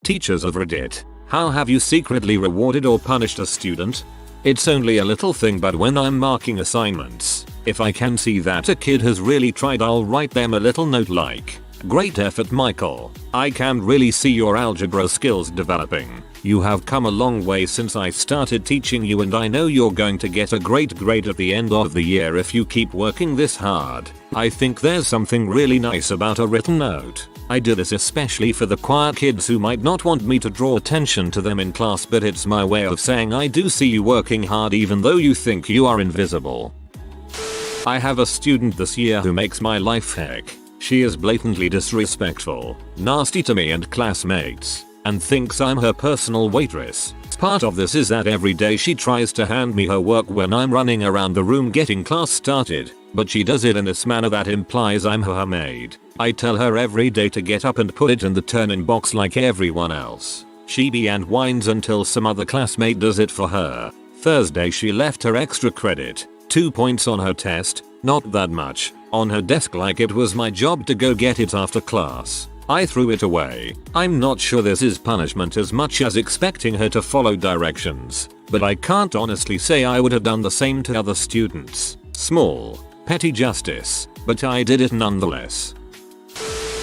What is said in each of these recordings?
Teachers of Reddit, how have you secretly rewarded or punished a student? It's only a little thing, but when I'm marking assignments, if I can see that a kid has really tried, I'll write them a little note like, "Great effort, Michael. I can really see your algebra skills developing. You have come a long way since I started teaching you, and I know you're going to get a great grade at the end of the year if you keep working this hard." I think there's something really nice about a written note. I do this especially for the quiet kids who might not want me to draw attention to them in class, but it's my way of saying I do see you working hard even though you think you are invisible. I have a student this year who makes my life heck. She is blatantly disrespectful, nasty to me and classmates, and thinks I'm her personal waitress. Part of this is that every day she tries to hand me her work when I'm running around the room getting class started, but she does it in this manner that implies I'm her maid. I tell her every day to get up and put it in the turn-in box like everyone else. She be and whines until some other classmate does it for her. Thursday she left her extra credit, 2 points on her test, not that much, on her desk like it was my job to go get it after class. I threw it away. I'm not sure this is punishment as much as expecting her to follow directions, but I can't honestly say I would have done the same to other students. Small, petty justice, but I did it nonetheless.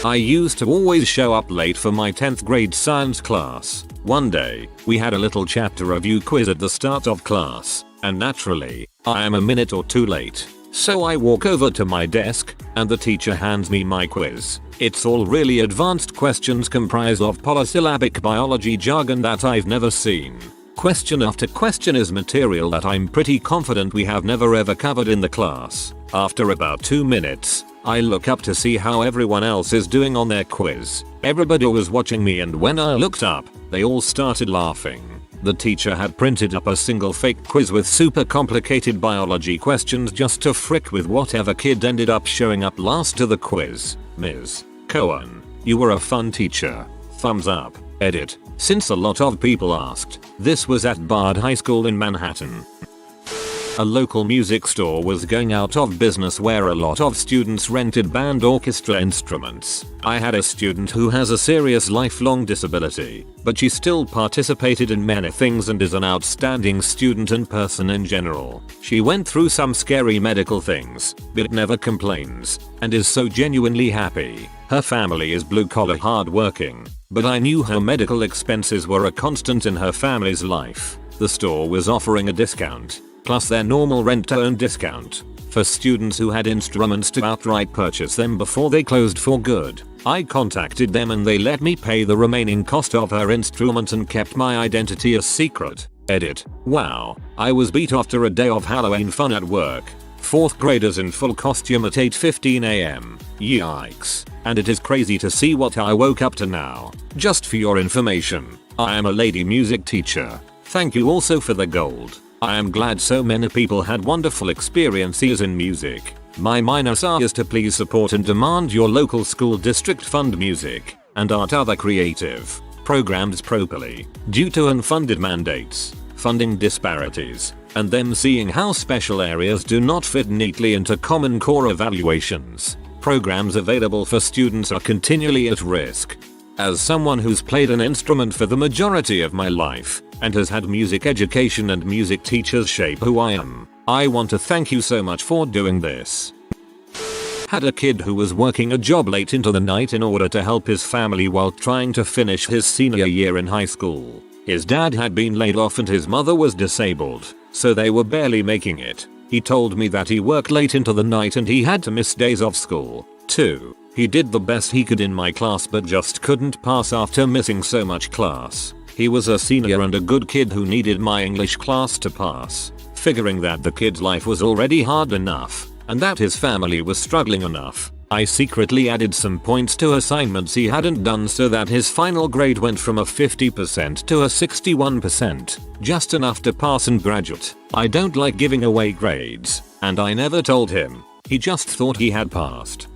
I used to always show up late for my 10th grade science class. One day, we had a little chapter review quiz at the start of class, and naturally, I am a minute or two late. So I walk over to my desk, and the teacher hands me my quiz. It's all really advanced questions comprised of polysyllabic biology jargon that I've never seen. Question after question is material that I'm pretty confident we have never ever covered in the class. After about 2 minutes, I look up to see how everyone else is doing on their quiz. Everybody was watching me, and when I looked up, they all started laughing. The teacher had printed up a single fake quiz with super complicated biology questions just to frick with whatever kid ended up showing up last to the quiz. Ms. Cohen, you were a fun teacher. Thumbs up. Edit. Since a lot of people asked, this was at Bard High School in Manhattan. A local music store was going out of business where a lot of students rented band orchestra instruments. I had a student who has a serious lifelong disability, but she still participated in many things and is an outstanding student and person in general. She went through some scary medical things, but never complains, and is so genuinely happy. Her family is blue-collar hard-working, but I knew her medical expenses were a constant in her family's life. The store was offering a discount, plus their normal rent-to-own discount, for students who had instruments to outright purchase them before they closed for good. I contacted them and they let me pay the remaining cost of her instrument and kept my identity a secret. Edit. Wow, I was beat after a day of Halloween fun at work. 4th graders in full costume at 8:15 am. Yikes. And it is crazy to see what I woke up to now. Just for your information, I am a lady music teacher. Thank you also for the gold. I am glad so many people had wonderful experiences in music. My minus R is to please support and demand your local school district fund music and art other creative programs properly due to unfunded mandates, funding disparities, and them seeing how special areas do not fit neatly into Common Core evaluations. Programs available for students are continually at risk. As someone who's played an instrument for the majority of my life, and has had music education and music teachers shape who I am, I want to thank you so much for doing this. Had a kid who was working a job late into the night in order to help his family while trying to finish his senior year in high school. His dad had been laid off and his mother was disabled, so they were barely making it. He told me that he worked late into the night and he had to miss days of school, too. He did the best he could in my class but just couldn't pass after missing so much class. He was a senior and a good kid who needed my English class to pass. Figuring that the kid's life was already hard enough, and that his family was struggling enough, I secretly added some points to assignments he hadn't done so that his final grade went from a 50% to a 61%, just enough to pass and graduate. I don't like giving away grades, and I never told him. He just thought he had passed.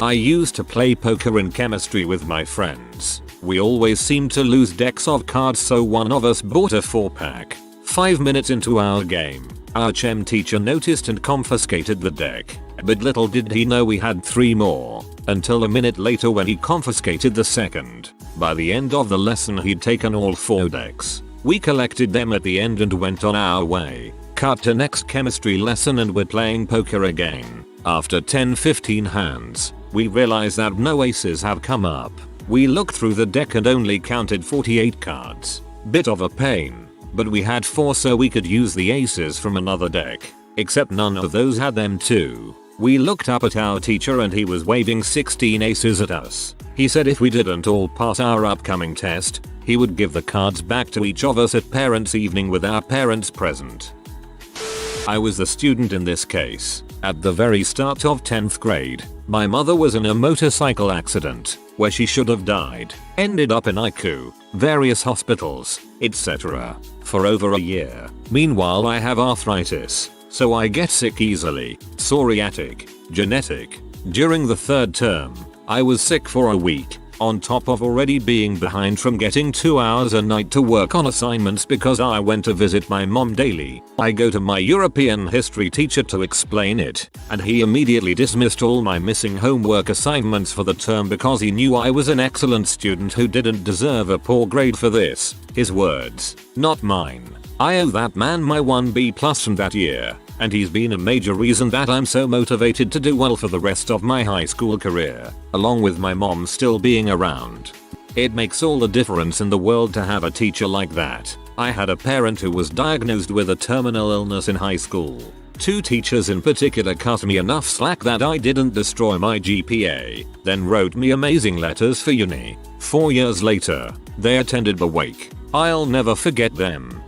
I used to play poker in chemistry with my friends. We always seemed to lose decks of cards, so one of us bought a 4-pack. 5 minutes into our game, our chem teacher noticed and confiscated the deck, but little did he know we had 3 more. until a minute later when he confiscated the second. By the end of the lesson he'd taken all 4 decks. We collected them at the end and went on our way. Cut to next chemistry lesson and we're playing poker again. After 10-15 hands, we realize that no aces have come up. We looked through the deck and only counted 48 cards. Bit of a pain, but we had 4 so we could use the aces from another deck. Except none of those had them too. We looked up at our teacher and he was waving 16 aces at us. He said if we didn't all pass our upcoming test, he would give the cards back to each of us at parents' evening with our parents present. I was the student in this case. At the very start of 10th grade, my mother was in a motorcycle accident where she should have died. Ended up in ICU, various hospitals, etc. for over a year. Meanwhile I have arthritis, so I get sick easily. Psoriatic, genetic. During the 3rd term, I was sick for a week, on top of already being behind from getting 2 hours a night to work on assignments because I went to visit my mom daily. I go to my European history teacher to explain it, and he immediately dismissed all my missing homework assignments for the term because he knew I was an excellent student who didn't deserve a poor grade for this. His words, not mine. I owe that man my 1B+ from that year, and he's been a major reason that I'm so motivated to do well for the rest of my high school career, along with my mom still being around. It makes all the difference in the world to have a teacher like that. I had a parent who was diagnosed with a terminal illness in high school. 2 teachers in particular cut me enough slack that I didn't destroy my GPA, then wrote me amazing letters for uni. 4 years later, they attended the wake. I'll never forget them.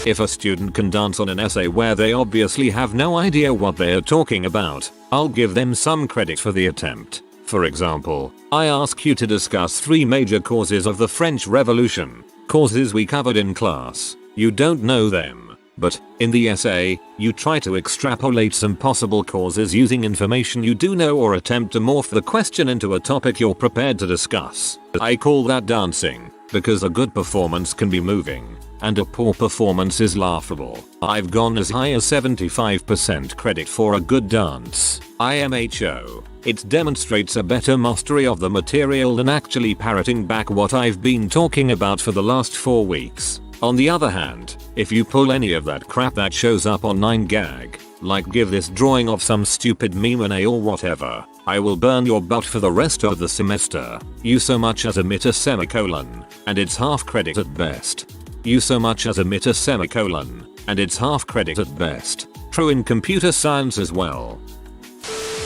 If a student can dance on an essay where they obviously have no idea what they're talking about, I'll give them some credit for the attempt. For example, I ask you to discuss 3 major causes of the French Revolution. Causes we covered in class. You don't know them, but in the essay, you try to extrapolate some possible causes using information you do know or attempt to morph the question into a topic you're prepared to discuss. I call that dancing, because a good performance can be moving, and a poor performance is laughable. I've gone as high as 75% credit for a good dance. IMHO. It demonstrates a better mastery of the material than actually parroting back what I've been talking about for the last 4 weeks. On the other hand, if you pull any of that crap that shows up on 9gag, like give this drawing of some stupid meme an A or whatever, I will burn your butt for the rest of the semester. You so much as omit a semicolon, and it's half credit at best. You so much as omit a semicolon, and it's half credit at best. True in computer science as well.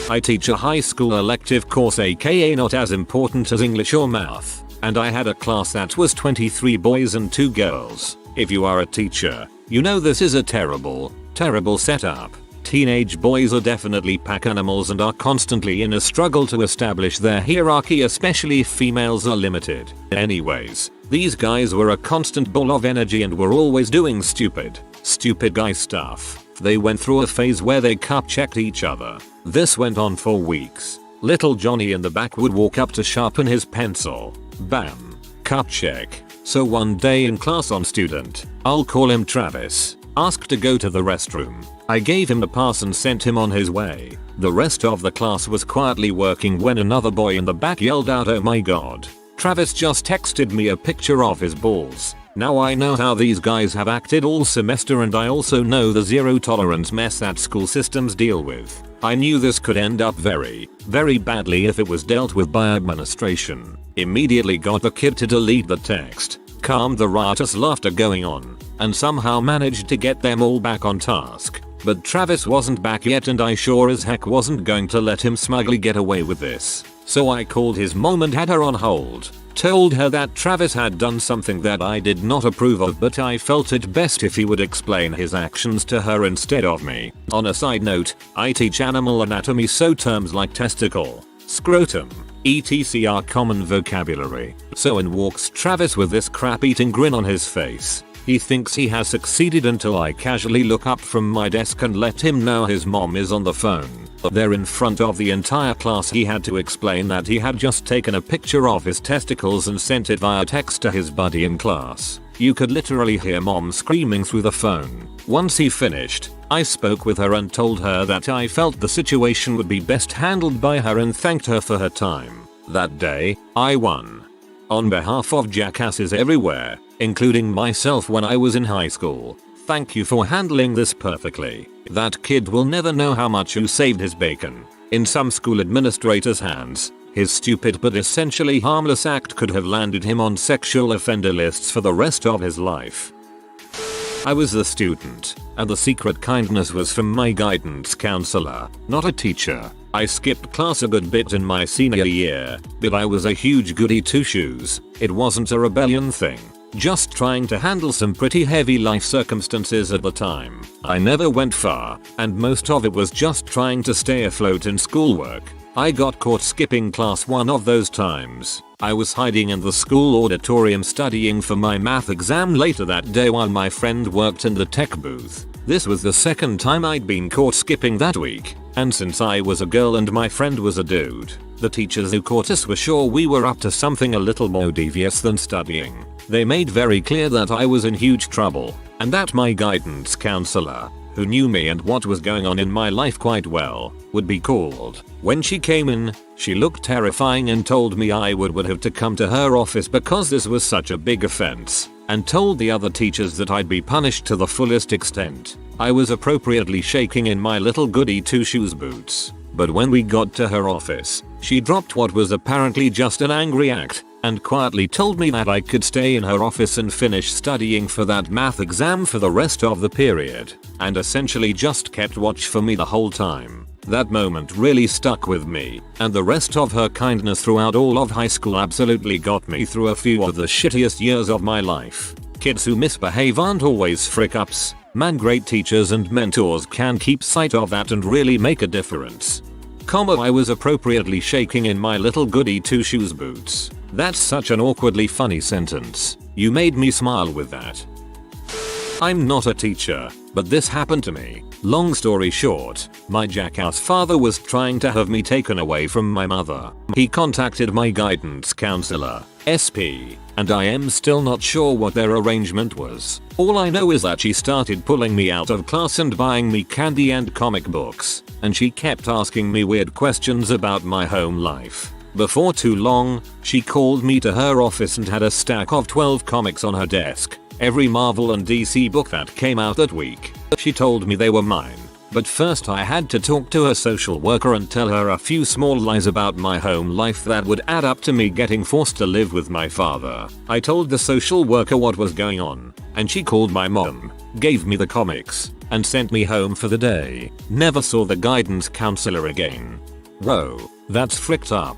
I teach a high school elective course aka not as important as English or math, and I had a class that was 23 boys and 2 girls. If you are a teacher, you know this is a terrible setup. Teenage boys are definitely pack animals and are constantly in a struggle to establish their hierarchy, especially if females are limited. Anyways, these guys were a constant ball of energy and were always doing stupid guy stuff. They went through a phase where they cup checked each other. This went on for weeks. Little Johnny in the back would walk up to sharpen his pencil. Bam. Cup check. So one day in class on student, I'll call him Travis, asked to go to the restroom. I gave him a pass and sent him on his way. The rest of the class was quietly working when another boy in the back yelled out, "Oh my god. Travis just texted me a picture of his balls." Now I know how these guys have acted all semester, and I also know the zero tolerance mess that school systems deal with. I knew this could end up very badly if it was dealt with by administration. Immediately got the kid to delete the text, calmed the riotous laughter going on, and somehow managed to get them all back on task. But Travis wasn't back yet, and I sure as heck wasn't going to let him smugly get away with this. So I called his mom and had her on hold. Told her that Travis had done something that I did not approve of, but I felt it best if he would explain his actions to her instead of me. On a side note, I teach animal anatomy, so terms like testicle, scrotum, etc. are common vocabulary. So in walks Travis with this crap-eating grin on his face. He thinks he has succeeded until I casually look up from my desk and let him know his mom is on the phone. There in front of the entire class he had to explain that he had just taken a picture of his testicles and sent it via text to his buddy in class. You could literally hear mom screaming through the phone. Once he finished, I spoke with her and told her that I felt the situation would be best handled by her and thanked her for her time. That day, I won. On behalf of jackasses everywhere, including myself when I was in high school, thank you for handling this perfectly. That kid will never know how much you saved his bacon. In some school administrator's hands, his stupid but essentially harmless act could have landed him on sexual offender lists for the rest of his life. I was the student, and the secret kindness was from my guidance counselor, not a teacher. I skipped class a good bit in my senior year, but I was a huge goody two-shoes. It wasn't a rebellion thing, just trying to handle some pretty heavy life circumstances at the time. I never went far, and most of it was just trying to stay afloat in schoolwork. I got caught skipping class one of those times. I was hiding in the school auditorium studying for my math exam later that day while my friend worked in the tech booth. This was the second time I'd been caught skipping that week, and since I was a girl and my friend was a dude, the teachers who caught us were sure we were up to something a little more devious than studying. They made very clear that I was in huge trouble, and that my guidance counselor, who knew me and what was going on in my life quite well, would be called. When she came in, she looked terrifying and told me I would have to come to her office because this was such a big offense, and told the other teachers that I'd be punished to the fullest extent. I was appropriately shaking in my little goody two-shoes boots. But when we got to her office, she dropped what was apparently just an angry act, and quietly told me that I could stay in her office and finish studying for that math exam for the rest of the period, and essentially just kept watch for me the whole time. That moment really stuck with me, and the rest of her kindness throughout all of high school absolutely got me through a few of the shittiest years of my life. Kids who misbehave aren't always frick-ups. Man, great teachers and mentors can keep sight of that and really make a difference. I was appropriately shaking in my little goody two-shoes boots. That's such an awkwardly funny sentence. You made me smile with that. I'm not a teacher, but this happened to me. Long story short, my jackass father was trying to have me taken away from my mother. He contacted my guidance counselor, SP, and I am still not sure what their arrangement was. All I know is that she started pulling me out of class and buying me candy and comic books, and she kept asking me weird questions about my home life. Before too long, she called me to her office and had a stack of 12 comics on her desk. Every Marvel and DC book that came out that week. She told me they were mine, but first I had to talk to her social worker and tell her a few small lies about my home life that would add up to me getting forced to live with my father. I told the social worker what was going on, and she called my mom, gave me the comics, and sent me home for the day. Never saw the guidance counselor again. Whoa, that's fricked up.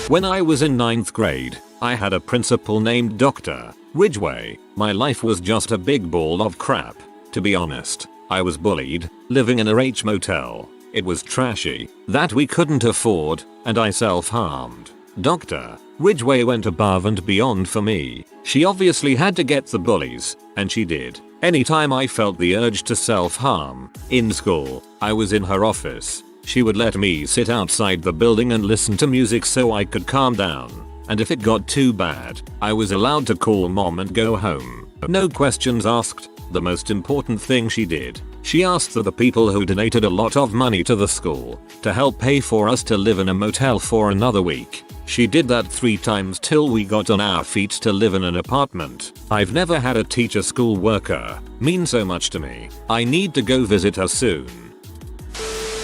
When I was in 9th grade, I had a principal named Dr. Ridgway. My life was just a big ball of crap. To be honest, I was bullied, living in a H motel. It was trashy, that we couldn't afford, and I self-harmed. Dr. Ridgway went above and beyond for me. She obviously had to get the bullies, and she did. Anytime I felt the urge to self-harm, in school, I was in her office. She would let me sit outside the building and listen to music so I could calm down. And if it got too bad, I was allowed to call mom and go home. No questions asked. The most important thing she did, she asked for the people who donated a lot of money to the school to help pay for us to live in a motel for another week. She did that 3 times till we got on our feet to live in an apartment. I've never had a teacher school worker mean so much to me. I need to go visit her soon.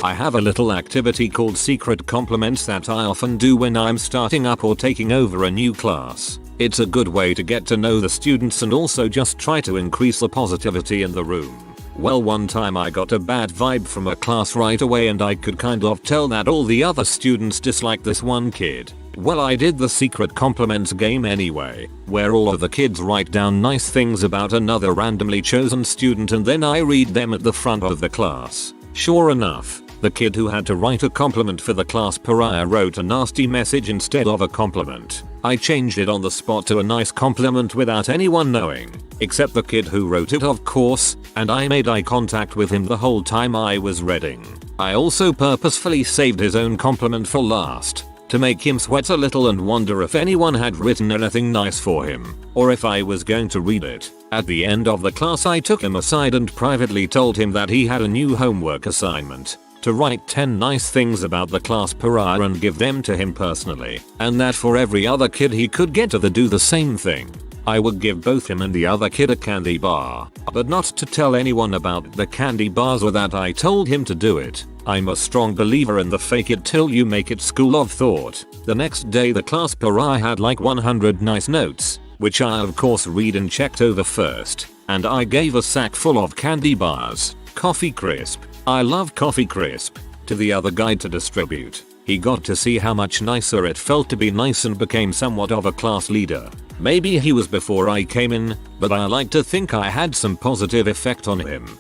I have a little activity called secret compliments that I often do when I'm starting up or taking over a new class. It's a good way to get to know the students and also just try to increase the positivity in the room. Well, one time I got a bad vibe from a class right away and I could kind of tell that all the other students disliked this one kid. Well, I did the secret compliments game anyway, where all of the kids write down nice things about another randomly chosen student and then I read them at the front of the class. Sure enough, the kid who had to write a compliment for the class pariah wrote a nasty message instead of a compliment. I changed it on the spot to a nice compliment without anyone knowing, except the kid who wrote it, of course, and I made eye contact with him the whole time I was reading. I also purposefully saved his own compliment for last. to make him sweat a little and wonder if anyone had written anything nice for him, or if I was going to read it. At the end of the class I took him aside and privately told him that he had a new homework assignment, to write 10 nice things about the class pariah and give them to him personally, and that for every other kid he could get to do the same thing, I would give both him and the other kid a candy bar, but not to tell anyone about the candy bars or that I told him to do it. I'm a strong believer in the fake it till you make it school of thought. The next day the class pariah had like 100 nice notes, which I of course read and checked over first, and I gave a sack full of candy bars, Coffee Crisp, I love Coffee Crisp, to the other guy to distribute. He got to see how much nicer it felt to be nice and became somewhat of a class leader. Maybe he was before I came in, but I like to think I had some positive effect on him.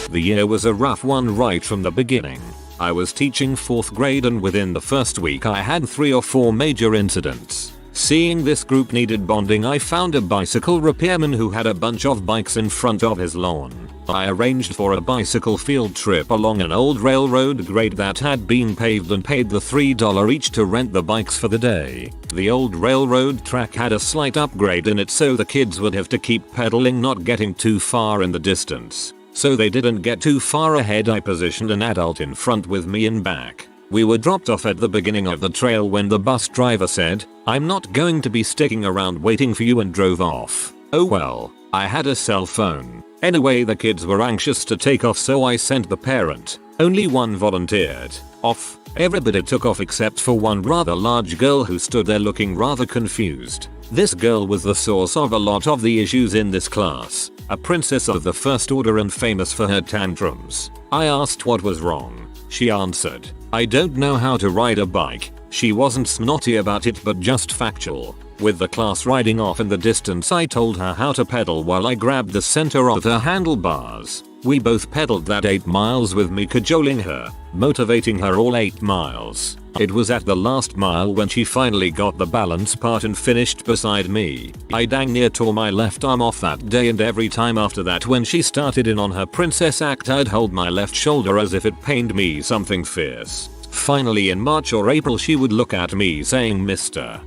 The year was a rough one right from the beginning. I was teaching 4th grade and within the first week I had 3 or 4 major incidents. Seeing this group needed bonding, I found a bicycle repairman who had a bunch of bikes in front of his lawn. I arranged for a bicycle field trip along an old railroad grade that had been paved and paid the $3 each to rent the bikes for the day. The old railroad track had a slight upgrade in it so the kids would have to keep pedaling, not getting too far in the distance. So they didn't get too far ahead. I positioned an adult in front with me in back. We were dropped off at the beginning of the trail when the bus driver said, "I'm not going to be sticking around waiting for you," and drove off. Oh well, I had a cell phone. Anyway, the kids were anxious to take off so I sent the parent. Only one volunteered. Off. Everybody took off except for one rather large girl who stood there looking rather confused. This girl was the source of a lot of the issues in this class. A princess of the first order and famous for her tantrums. I asked what was wrong. She answered, "I don't know how to ride a bike." She wasn't snotty about it but just factual. With the class riding off in the distance, I told her how to pedal while I grabbed the center of her handlebars. We both pedaled that 8 miles with me cajoling her, motivating her all 8 miles. It was at the last mile when she finally got the balance part and finished beside me. I dang near tore my left arm off that day, and every time after that when she started in on her princess act I'd hold my left shoulder as if it pained me something fierce. Finally in March or April she would look at me saying, "Mister,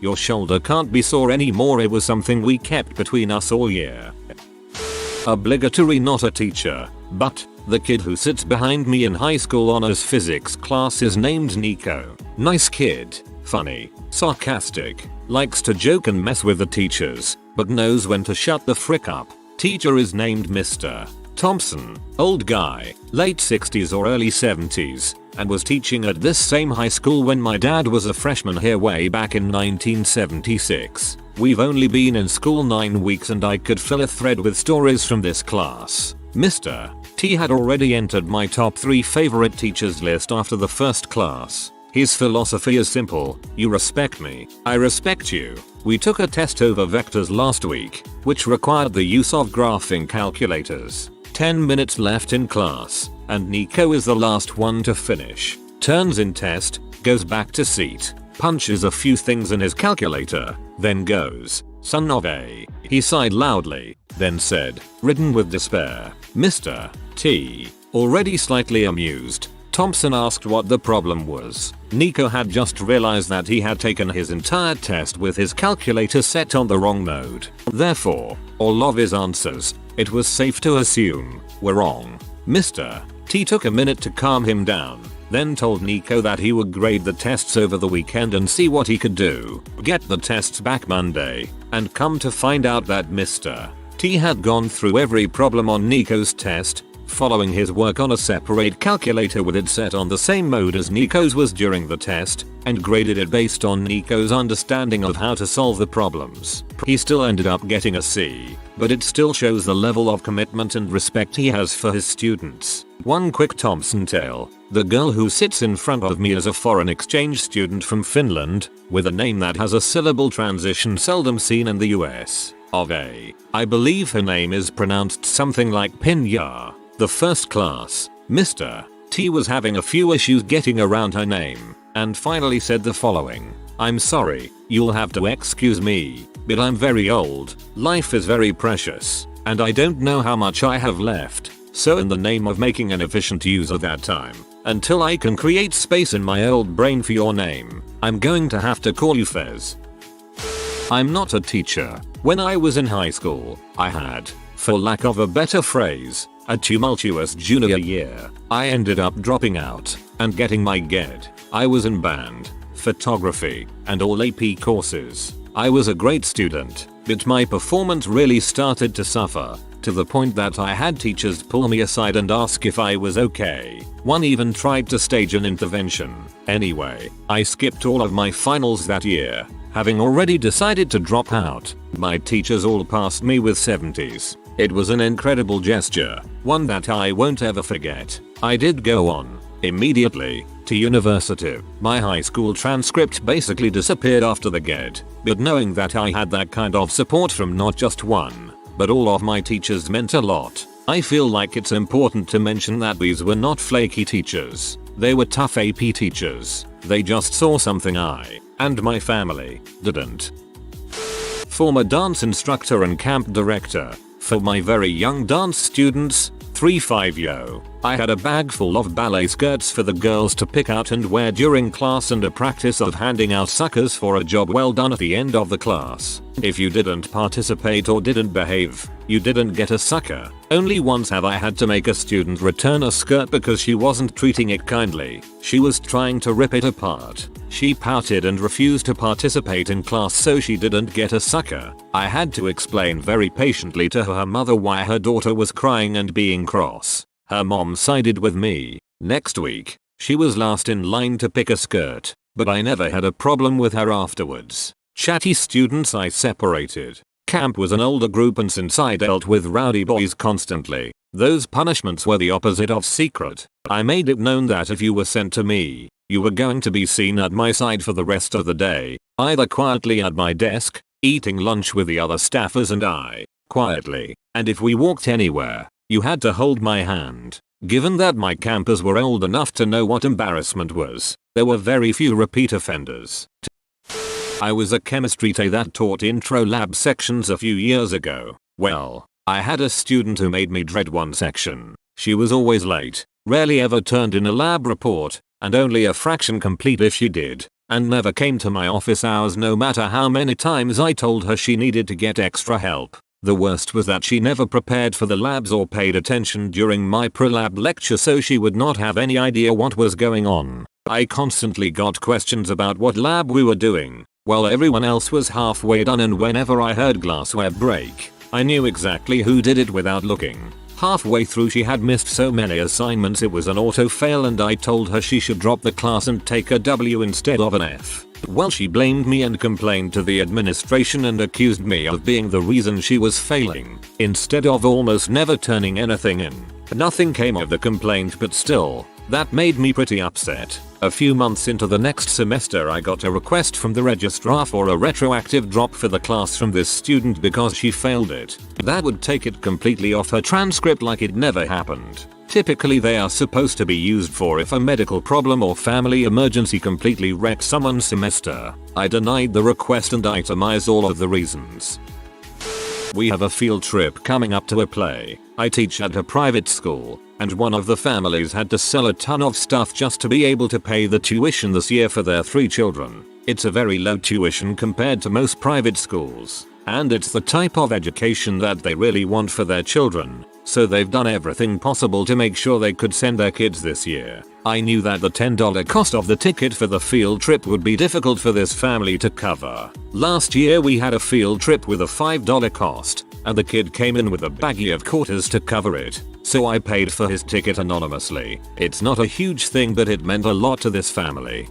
your shoulder can't be sore anymore." It was something we kept between us all year. Obligatory, not a teacher, but the kid who sits behind me in high school honors physics class is named Nico. Nice kid, funny, sarcastic, likes to joke and mess with the teachers, but knows when to shut the frick up. Teacher is named Mr. Thompson, old guy, late 60s or early 70s, and was teaching at this same high school when my dad was a freshman here way back in 1976. We've only been in school 9 weeks and I could fill a thread with stories from this class. Mr. T had already entered my top 3 favorite teachers list after the first class. His philosophy is simple: you respect me, I respect you. We took a test over vectors last week, which required the use of graphing calculators. 10 minutes left in class, and Nico is the last one to finish. Turns in test, goes back to seat, punches a few things in his calculator, then goes, "Son of a." He sighed loudly, then said, ridden with despair, "Mr. T." Already slightly amused, Thompson asked what the problem was. Nico had just realized that he had taken his entire test with his calculator set on the wrong mode. Therefore, all of his answers, it was safe to assume, were wrong. Mr. T took a minute to calm him down, then told Nico that he would grade the tests over the weekend and see what he could do, get the tests back Monday, and come to find out that Mr. T had gone through every problem on Nico's test, following his work on a separate calculator with it set on the same mode as Nico's was during the test, and graded it based on Nico's understanding of how to solve the problems. He still ended up getting a C, but it still shows the level of commitment and respect he has for his students. One quick Thompson tale: the girl who sits in front of me is a foreign exchange student from Finland, with a name that has a syllable transition seldom seen in the US. I believe her name is pronounced something like Pinya. The first class, Mr. T was having a few issues getting around her name, and finally said the following: "I'm sorry, you'll have to excuse me, but I'm very old, life is very precious, and I don't know how much I have left, so in the name of making an efficient use of that time, Until I can create space in my old brain for your name, I'm going to have to call you Fez. I'm not a teacher. When I was in high school, I had, for lack of a better phrase, a tumultuous junior year. I ended up dropping out and getting my GED. I was in band, photography, and all AP courses. I was a great student, but my performance really started to suffer, to the point that I had teachers pull me aside and ask if I was okay. One even tried to stage an intervention. Anyway, I skipped all of my finals that year, having already decided to drop out. My teachers all passed me with 70s. It was an incredible gesture, one that I won't ever forget. I did go on, immediately, to university. My high school transcript basically disappeared after the GED, but knowing that I had that kind of support from not just one, but all of my teachers meant a lot. I feel like it's important to mention that these were not flaky teachers. They were tough AP teachers. They just saw something I, and my family, didn't. Former dance instructor and camp director. For my very young dance students, 3-5-yo, I had a bag full of ballet skirts for the girls to pick out and wear during class and a practice of handing out suckers for a job well done at the end of the class. If you didn't participate or didn't behave, you didn't get a sucker. Only once have I had to make a student return a skirt because she wasn't treating it kindly. She was trying to rip it apart. She pouted and refused to participate in class, so she didn't get a sucker. I had to explain very patiently to her mother why her daughter was crying and being cross. Her mom sided with me. Next week, she was last in line to pick a skirt, but I never had a problem with her afterwards. Chatty students I separated. Camp was an older group, and since I dealt with rowdy boys constantly, those punishments were the opposite of secret. I made it known that if you were sent to me, you were going to be seen at my side for the rest of the day, either quietly at my desk, eating lunch with the other staffers and I, quietly, and if we walked anywhere, you had to hold my hand. Given that my campers were old enough to know what embarrassment was, there were very few repeat offenders. I was a chemistry TA that taught intro lab sections a few years ago. Well, I had a student who made me dread one section. She was always late, rarely ever turned in a lab report, and only a fraction complete if she did, and never came to my office hours no matter how many times I told her she needed to get extra help. The worst was that she never prepared for the labs or paid attention during my pre-lab lecture, so she would not have any idea what was going on. I constantly got questions about what lab we were doing, while everyone else was halfway done, and whenever I heard glassware break, I knew exactly who did it without looking. Halfway through she had missed so many assignments it was an auto fail, and I told her she should drop the class and take a W instead of an F. Well, she blamed me and complained to the administration and accused me of being the reason she was failing, instead of almost never turning anything in. Nothing came of the complaint, but still, that made me pretty upset. A few months into the next semester I got a request from the registrar for a retroactive drop for the class from this student because she failed it. That would take it completely off her transcript like it never happened. Typically they are supposed to be used for if a medical problem or family emergency completely wrecks someone's semester. I denied the request and itemized all of the reasons. We have a field trip coming up to a play. I teach at a private school, and one of the families had to sell a ton of stuff just to be able to pay the tuition this year for their 3 children. It's a very low tuition compared to most private schools, and it's the type of education that they really want for their children, so they've done everything possible to make sure they could send their kids this year. I knew that the $10 cost of the ticket for the field trip would be difficult for this family to cover. Last year we had a field trip with a $5 cost, and the kid came in with a baggie of quarters to cover it, so I paid for his ticket anonymously. It's not a huge thing, but it meant a lot to this family.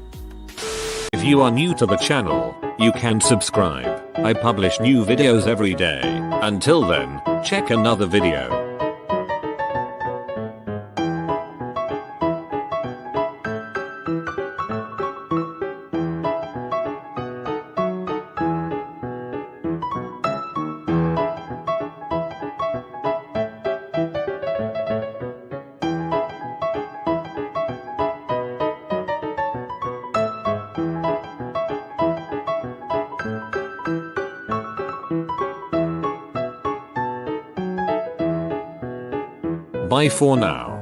If you are new to the channel, you can subscribe. I publish new videos every day. Until then, check another video. Bye for now.